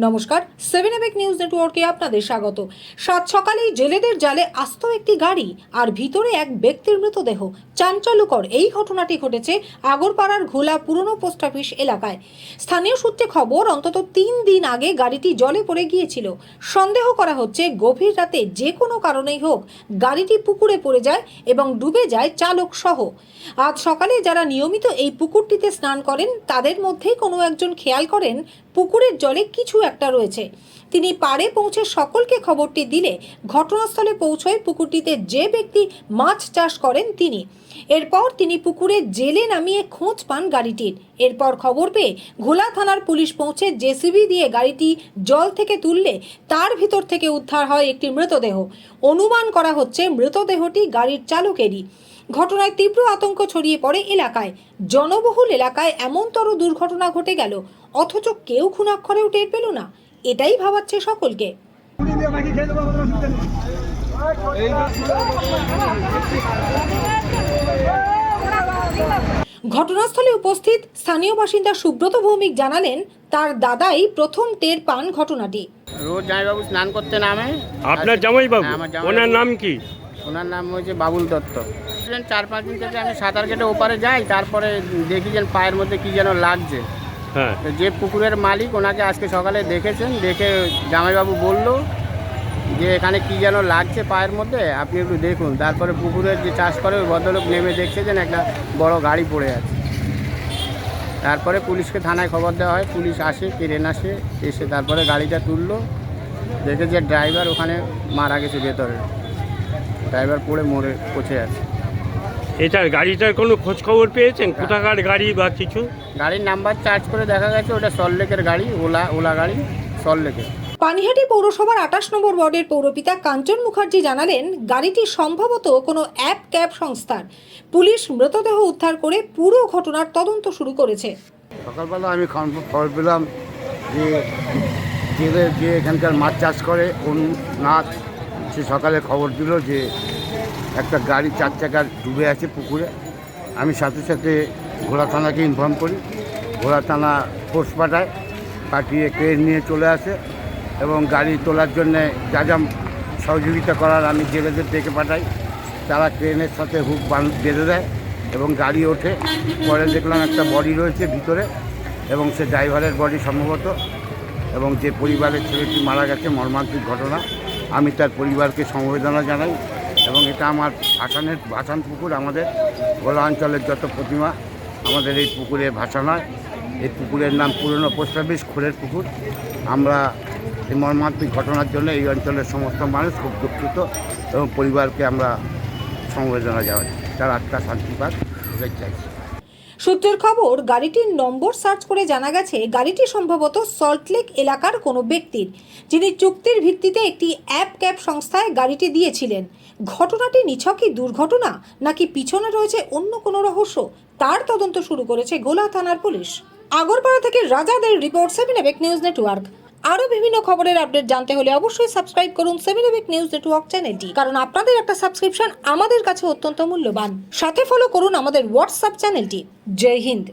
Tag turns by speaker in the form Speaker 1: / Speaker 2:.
Speaker 1: নমস্কার, 7 এবেক নিউজ নেটওয়ার্কে আপনাদের স্বাগত। সাত সকালেই জেলেদের জালে আস্ত একটি গাড়ি আর ভিতরে এক ব্যক্তির মৃতদেহ। চাঞ্চল্যকর এই ঘটনাটি ঘটেছে আগরপাড়ার ঘোলা পুরনো পোস্ট অফিস এলাকায়। স্থানীয় সূত্রে খবর, অন্তত 3 দিন আগে গাড়িটি জলে পড়ে গিয়েছিল। সন্দেহ করা হচ্ছে গভীর রাতে যে কোনো কারণেই হোক গাড়িটি পুকুরে পড়ে যায় এবং ডুবে যায় চালক সহ। আজ সকালে যারা নিয়মিত এই পুকুরটিতে স্নান করেন তাদের মধ্যেই কোনো একজন খেয়াল করেন পুকুরের জলে কিছু একটা রয়েছে। তিনি পাড়ে পৌঁছে সকলকে খবরটি দিলে ঘটনাস্থলে পৌঁছয় পুকুরটিতে যে ব্যক্তি মাছ চাষ করেন তিনি। এরপর তিনি পুকুরে জেলে নামিয়ে খোঁজ পান গাড়িটির। এরপর খবর পেয়ে ঘোলা থানার পুলিশ পৌঁছে জেসিবি দিয়ে গাড়িটি জল থেকে তুললে তার ভিতর থেকে উদ্ধার হয় একটি মৃতদেহ। অনুমান করা হচ্ছে মৃতদেহটি গাড়ির চালকেরই। ঘটনায় তীব্র আতঙ্ক ছড়িয়ে পড়ে এলাকায়। জনবহুল এলাকায় এমনতর দুর্ঘটনা ঘটে গেল, অথচ কেউ খুনাক্ষরেও টের পেল না। এটাই ভাবাচ্ছে সকলকে। ঘটনাস্থলে উপস্থিত স্থানীয় বাসিন্দা সুব্রত ভৌমিক জানালেন, তার দাদাই প্রথম টের পান ঘটনাটি।
Speaker 2: রোজ জামাইবাবু স্নান করতে নামে।
Speaker 3: আপনার জামাইবাবু? ওনার নাম কি?
Speaker 2: ওনার নাম হচ্ছে বাবুল দত্ত। 4-5 দিন থেকে আমি সাঁতার কেটে ওপারে যাই, তারপরে দেখি যেন পায়ের মধ্যে কি যেন লাগছে।
Speaker 3: হ্যাঁ,
Speaker 2: তো যে পুকুরের মালিক ওনাকে আজকে সকালে দেখেছেন, দেখে জামাইবাবু বলল যে এখানে কি যেন লাগছে পায়ের মধ্যে, আপনি একটু দেখুন। তারপরে পুকুরের যে চাষ করে ওই ভদ্রলোক নেমে দেখছে যেন একটা বড় গাড়ি পড়ে আছে। তারপরে পুলিশকে থানায় খবর দেওয়া হয়, পুলিশ আসে, ট্রেন আসে, এসে তারপরে গাড়িটা তুললো। দেখে যে ড্রাইভার ওখানে মারা গেছে, ভেতরে ড্রাইভার পড়ে আছে।
Speaker 3: এটার গাড়িটার কোনো খোঁজ খবর পেয়েছেন? কোথাকার গাড়ি বা কিছু?
Speaker 2: গাড়ির নাম্বার চার্জ করে দেখা গেছে ওটা সল্টলেকের গাড়ি, ওলা গাড়ি, সল্টলেকের।
Speaker 1: পানিহাটি পৌরসভার 28 নম্বর ওয়ার্ডের পৌরপিতা কাঞ্চন মুখার্জি জানালেন, গাড়িটি সম্ভবত কোনো অ্যাপ ক্যাব সংস্থার। পুলিশ মৃতদেহ উদ্ধার করে পুরো ঘটনার তদন্ত শুরু করেছে।
Speaker 4: সকালবেলা আমি খবর পেলাম যে এখানকার মাছ চাষ করে নাথ, সে সকালে খবর দিল যে একটা গাড়ি 4 চাকার ডুবে আছে পুকুরে। আমি সাথে সাথে ঘোলা থানাকে ইনফর্ম করি। ঘোলা থানা ফোর্স পাঠিয়ে ক্রেন নিয়ে চলে আসে এবং গাড়ি তোলার জন্যে যা যা সহযোগিতা করার আমি জেলেদের ডেকে পাঠাই। তারা ক্রেনের সাথে হুক বেঁধে দেয় এবং গাড়ি ওঠে। পরে দেখলাম একটা বডি রয়েছে ভিতরে এবং সে ড্রাইভারের বডি সম্ভবত, এবং যে পরিবারের ছেলেটি মারা গেছে, মর্মান্তিক ঘটনা। আমি তার পরিবারকে সমবেদনা জানাই এবং এটা আমার ভাসান পুকুর। আমাদের গোলা অঞ্চলের যত প্রতিমা আমাদের এই পুকুরে ভাসান হয়। এই পুকুরের নাম পুরনো পোস্ট অফিস খোলের পুকুর। আমরা এই মর্মান্তিক ঘটনার জন্য এই অঞ্চলের সমস্ত মানুষ খুব দুঃখিত এবং পরিবারকে আমরা সমবেদনা জানাই। তার আত্মা শান্তি পাক, এটাই চাইছি।
Speaker 1: সূত্রের খবর, গাড়িটির নম্বর সার্চ করে জানা গেছে গাড়িটি সম্ভবত সল্টলেক এলাকার কোনো ব্যক্তির, যিনি চুক্তির ভিত্তিতে একটি অ্যাপ ক্যাব সংস্থায় গাড়িটি দিয়েছিলেন। ঘটনাটি নিছকই দুর্ঘটনা নাকি পিছনে রয়েছে অন্য কোনো রহস্য, তার তদন্ত শুরু করেছে গোলা থানার পুলিশ। আগরপাড়া থেকে রাজাদের রিপোর্ট, 7 এবেক নিউজ নেটওয়ার্ক। আরও বিভিন্ন খবরের আপডেট জানতে হলে অবশ্যই সাবস্ক্রাইব করুন 7 এবেক নিউজ নেটওয়ার্ক চ্যানেলটি, কারণ আপনাদের একটা সাবস্ক্রিপশন আমাদের কাছে অত্যন্ত মূল্যবান। সাথে ফলো করুন আমাদের হোয়াটসঅ্যাপ চ্যানেলটি। জয় হিন্দ।